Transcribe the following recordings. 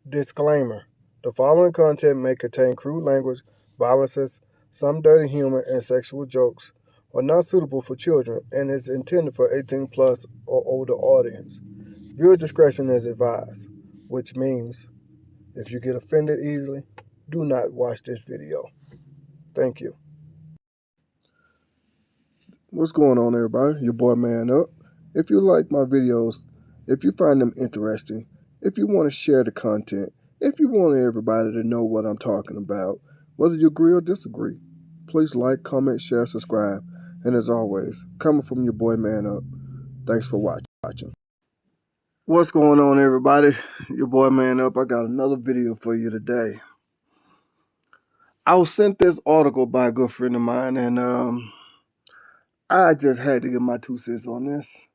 Disclaimer: the following content may contain crude language, violences, some dirty humor, and sexual jokes, are not suitable for children and is intended for 18 plus or older audience. Viewer discretion is advised, which means if you get offended easily, do not watch this video. Thank you. What's going on, everybody? Your boy Man Up. If you like my videos, if you find them interesting, if you want to share the content, if you want everybody to know what I'm talking about, whether you agree or disagree, please like, comment, share, subscribe. And as always, coming from your boy Man Up, thanks for watching. What's going on, everybody? Your boy Man Up. I got another video for you today. I was sent this article by a good friend of mine, and I just had to give my 2 cents on this.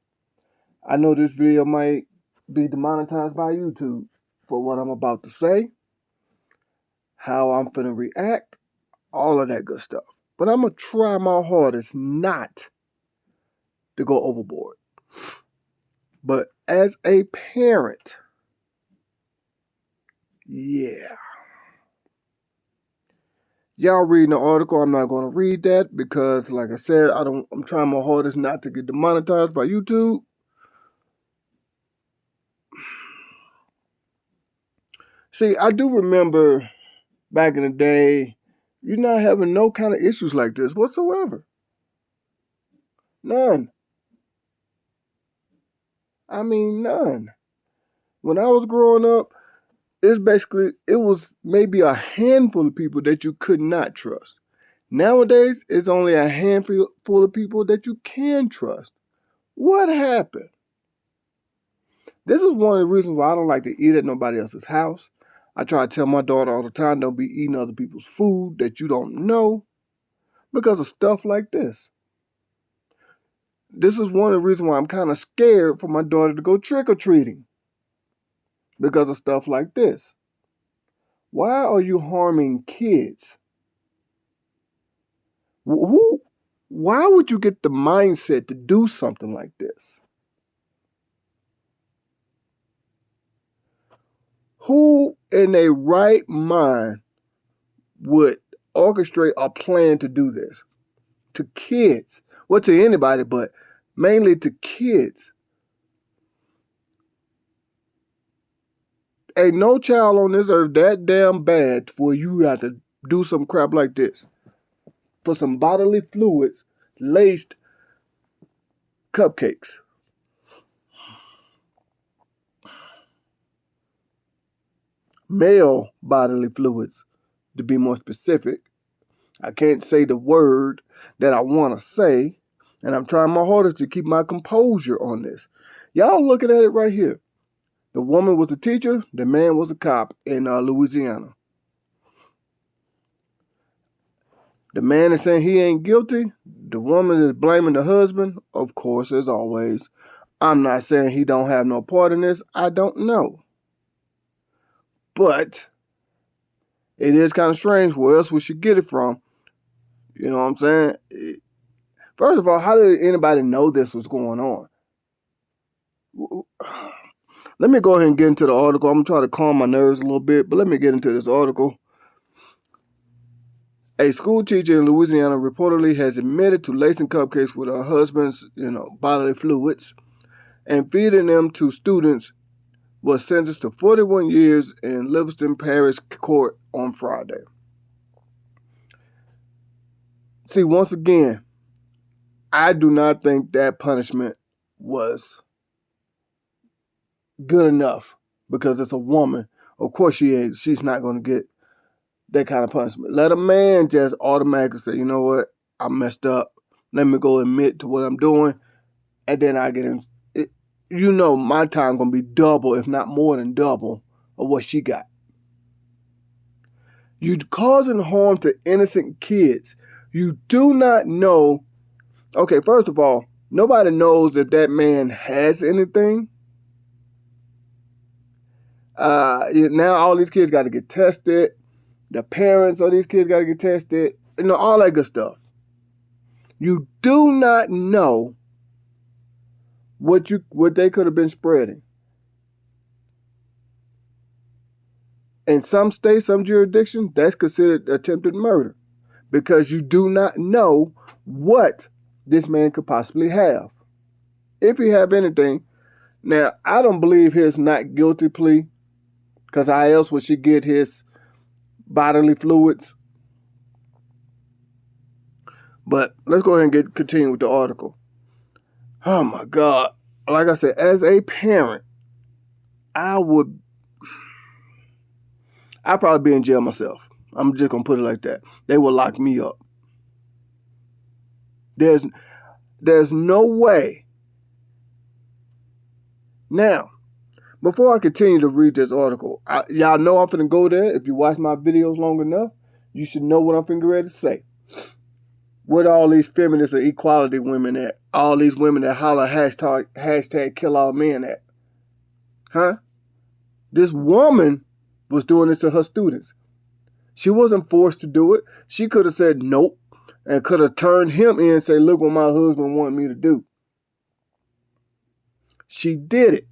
I know this video might be demonetized by YouTube for what I'm about to say, how I'm finna react, all of that good stuff. But I'm gonna try my hardest not to go overboard. But as a parent, yeah. Y'all reading the article, I'm not gonna read that because, like I said, I'm trying my hardest not to get demonetized by YouTube. See, I do remember back in the day, you're not having no kind of issues like this whatsoever. None. I mean, none. When I was growing up, it was maybe a handful of people that you could not trust. Nowadays, it's only a handful of people that you can trust. What happened? This is one of the reasons why I don't like to eat at nobody else's house. I try to tell my daughter all the time, don't be eating other people's food that you don't know because of stuff like this. This is one of the reasons why I'm kind of scared for my daughter to go trick-or-treating because of stuff like this. Why are you harming kids? Why would you get the mindset to do something like this? Who in their right mind would orchestrate a plan to do this? To kids. Well, to anybody, but mainly to kids. Ain't no child on this earth that damn bad for you have to do some crap like this. For some bodily fluids laced cupcakes. Male bodily fluids, to be more specific. I can't say the word that I want to say, and I'm trying my hardest to keep my composure on this. Y'all looking at it right here. The woman was a teacher, the man was a cop in Louisiana. The man is saying he ain't guilty. The woman is blaming the husband, of course, as always. I'm not saying he don't have no part in this. I don't know. But it is kind of strange where else we should get it from. You know what I'm saying? First of all, how did anybody know this was going on? Let me go ahead and get into the article. I'm going to try to calm my nerves a little bit, but let me get into this article. A school teacher in Louisiana reportedly has admitted to lacing cupcakes with her husband's, bodily fluids and feeding them to students, was sentenced to 41 years in Livingston Parish Court on Friday. See, once again, I do not think that punishment was good enough because it's a woman. Of course she's not going to get that kind of punishment. Let a man just automatically say, you know what, I messed up. Let me go admit to what I'm doing. And then I get in. My time going to be double, if not more than double, of what she got. You're causing harm to innocent kids. You do not know. Okay, first of all, nobody knows if that man has anything. Now all these kids got to get tested. The parents of these kids got to get tested. All that good stuff. You do not know what they could have been spreading. In some states, some jurisdictions, that's considered attempted murder because you do not know what this man could possibly have. If he have anything. Now, I don't believe his not guilty plea because how else would she get his bodily fluids? But let's go ahead and continue with the article. Oh my God. Like I said, as a parent, I'd probably be in jail myself. I'm just going to put it like that. They will lock me up. There's no way. Now, before I continue to read this article, y'all know I'm finna go there. If you watch my videos long enough, you should know what I'm finna ready to say. What all these feminists and equality women at? All these women that holler hashtag kill all men at? Huh? This woman was doing this to her students. She wasn't forced to do it. She could have said nope and could have turned him in and say, look what my husband wanted me to do. She did it.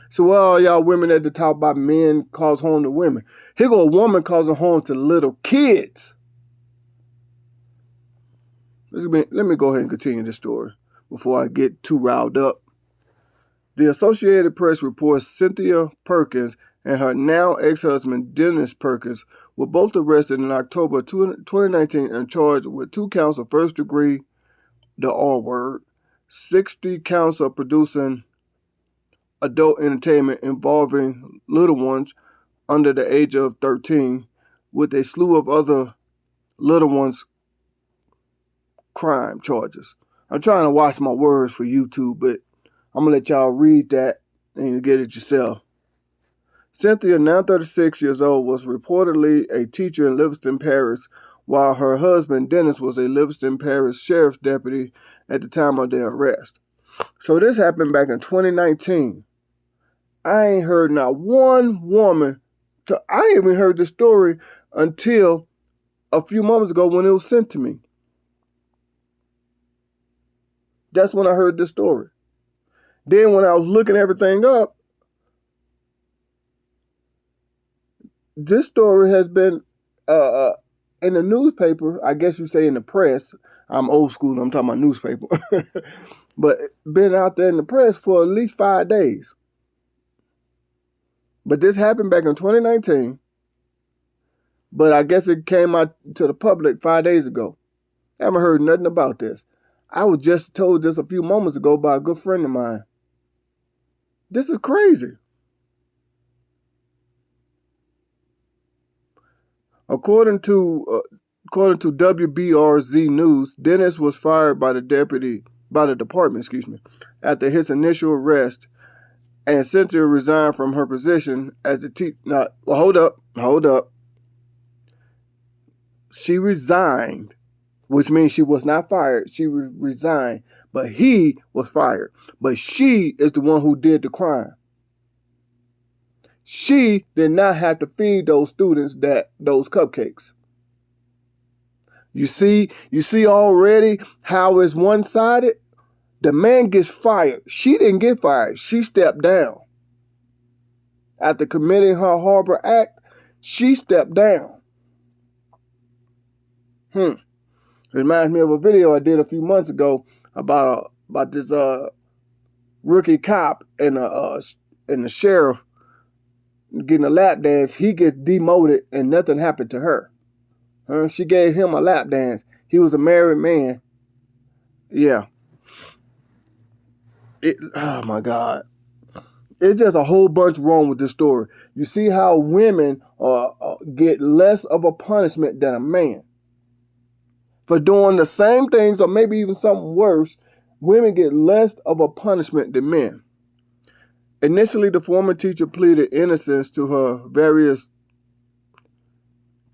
So all y'all women at the top about men cause harm to women. Here go a woman causing harm to little kids. Let me go ahead and continue this story before I get too riled up. The Associated Press reports Cynthia Perkins and her now ex-husband Dennis Perkins were both arrested in October 2019 and charged with 2 counts of first degree, the R word, 60 counts of producing adult entertainment involving little ones under the age of 13, with a slew of other little ones crime charges. I'm trying to watch my words for YouTube, but I'm going to let y'all read that and you get it yourself. Cynthia, now 36 years old, was reportedly a teacher in Livingston Parish, while her husband, Dennis, was a Livingston Parish sheriff's deputy at the time of their arrest. So this happened back in 2019. I ain't heard not one woman. I ain't even heard the story until a few moments ago when it was sent to me. That's when I heard the story. Then when I was looking everything up, this story has been in the newspaper. I guess you say in the press. I'm old school. I'm talking about newspaper. But been out there in the press for at least 5 days. But this happened back in 2019. But I guess it came out to the public 5 days ago. I haven't heard nothing about this. I was just told this a few moments ago by a good friend of mine. This is crazy. According to WBRZ News, Dennis was fired by the department, after his initial arrest, and Cynthia resigned from her position as a teacher. Hold up. She resigned, which means she was not fired. She resigned, but he was fired. But she is the one who did the crime. She did not have to feed those students those cupcakes. You see already how it's one-sided? The man gets fired. She didn't get fired. She stepped down. After committing her horrible act, she stepped down. It reminds me of a video I did a few months ago about this rookie cop and the sheriff getting a lap dance. He gets demoted and nothing happened to her. She gave him a lap dance. He was a married man. Yeah. Oh my God. It's just a whole bunch wrong with this story. You see how women get less of a punishment than a man. For doing the same things or maybe even something worse, women get less of a punishment than men. Initially, the former teacher pleaded innocence to her various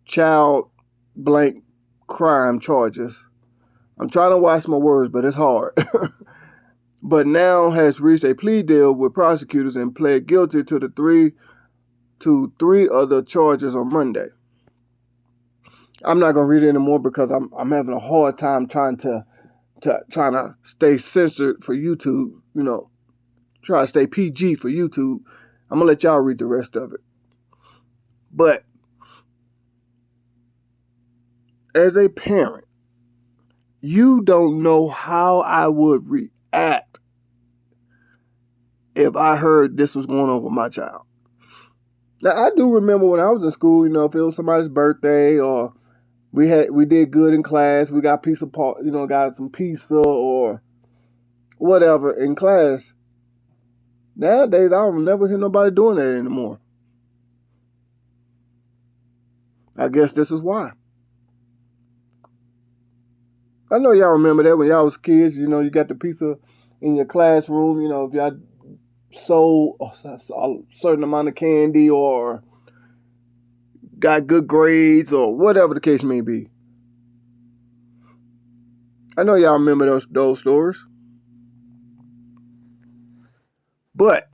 child blank crime charges. I'm trying to watch my words, but it's hard. But now has reached a plea deal with prosecutors and pled guilty to three other charges on Monday. I'm not gonna read it anymore because I'm having a hard time trying to stay censored for YouTube. Try to stay PG for YouTube. I'm gonna let y'all read the rest of it. But as a parent, you don't know how I would react if I heard this was going on with my child. Now, I do remember when I was in school, if it was somebody's birthday or we did good in class, we got got some pizza or whatever in class. Nowadays, I don't never hear nobody doing that anymore. I guess this is why. I know y'all remember that when y'all was kids, you got the pizza in your classroom, if y'all sold a certain amount of candy or got good grades or whatever the case may be. I know y'all remember those stories. But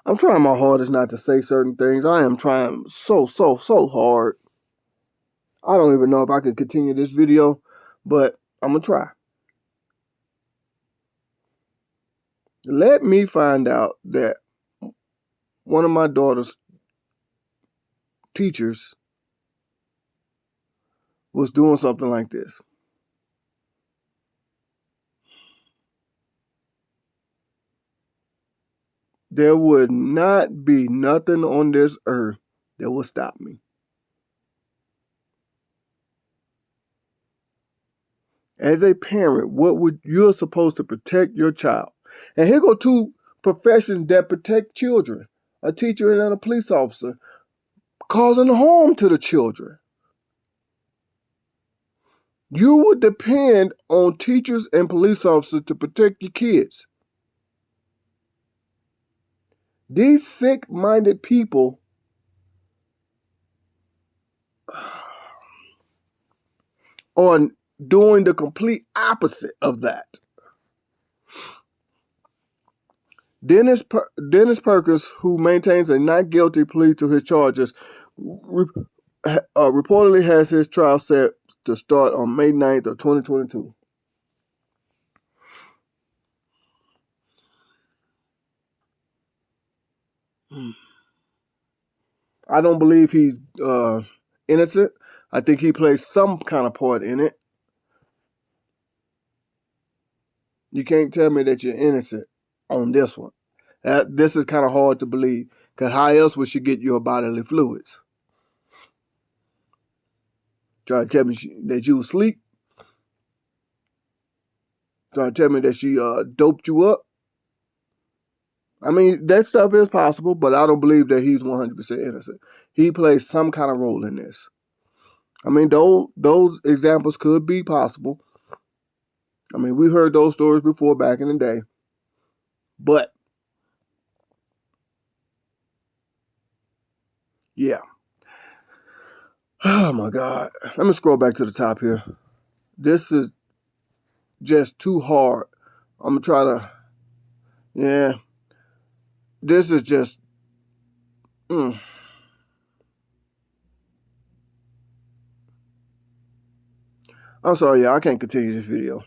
I'm trying my hardest not to say certain things. I am trying so hard. I don't even know if I can continue this video, but I'm going to try. Let me find out that one of my daughter's teachers was doing something like this. There would not be nothing on this earth that will stop me. As a parent, you're supposed to protect your child. And here go two professions that protect children. A teacher and a police officer causing harm to the children. You would depend on teachers and police officers to protect your kids. These sick-minded people are doing the complete opposite of that. Dennis Perkins, who maintains a not guilty plea to his charges, reportedly has his trial set to start on May 9th of 2022. I don't believe he's innocent. I think he plays some kind of part in it. You can't tell me that you're innocent on this one. This is kind of hard to believe, because how else would she get your bodily fluids? Trying to tell me that you was asleep? Trying to tell me that she doped you up? I mean, that stuff is possible, but I don't believe that he's 100% innocent. He plays some kind of role in this. I mean, those examples could be possible. I mean, we heard those stories before back in the day. But, yeah. Oh, my God. Let me scroll back to the top here. This is just too hard. I'm going to try to... Yeah. This is just... I'm sorry, y'all. I can't continue this video.